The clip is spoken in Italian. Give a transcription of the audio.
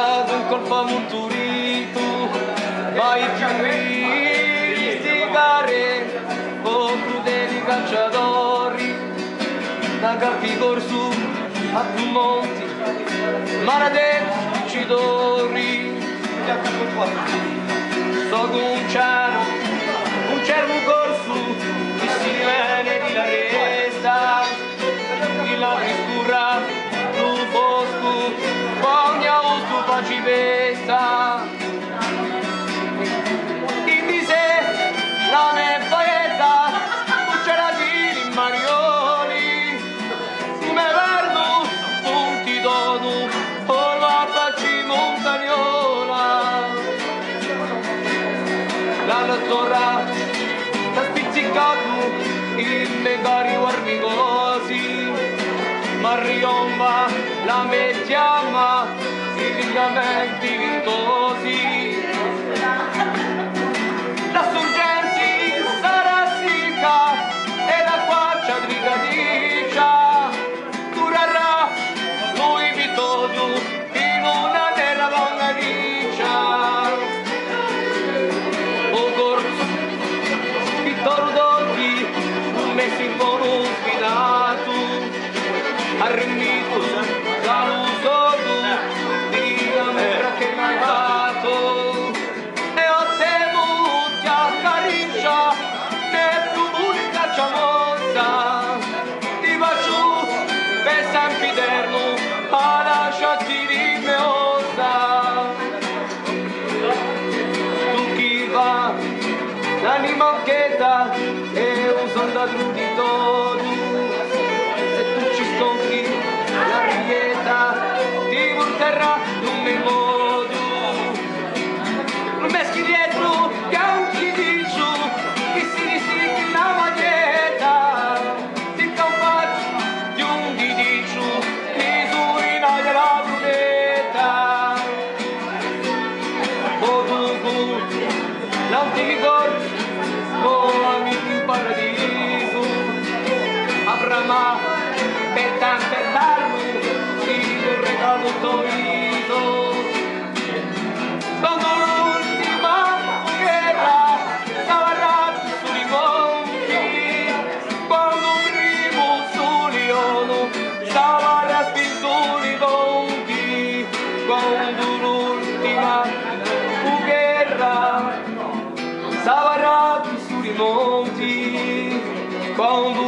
dato un colpo a Monturito, mai più istigare con crudeli cacciatori, da capi corsu a monti, maledetti vincitori. So con un cervo corsu, che si viene di la resta, di la scurra, tu bosco, ogni auto faci pesta. Dimmi se la mia paetta, non c'era di Marioli, tu me verno, non ti dono, o la facci montagnola. La lettora t'ha spizzicato in megari warmigosi, ma riomba la mettiama i ligamenti vintosi. La sorgenti sarà secca e la quaccia drigadiccia durerà lui vitodio in una terra vangaliccia. Messi in buono spinato, arrendito dall'uso di amera che mi hai dato, e ho temuti a cariccia, ne più unica ciamossa, ti faccio per Sempiterno a lasciarti di me ossa. Tu chi va, l'anima ancheta, e un soldato di todo, se tu ci scontri la rieta ti porterà in un modo. Non meschi dietro che anche di giù che si risicchi la maglietta, ti campacci di un didiccio che tu rinaglia la brunetta. O tu non ti ricordi amici in paradiso, Abrama per darmi un regalo torito. Quando l'ultima guerra stava rato sui monti, quando un primo Suliano stava raspinto i monti, quando l'ultima guerra stava rato sui monti, quando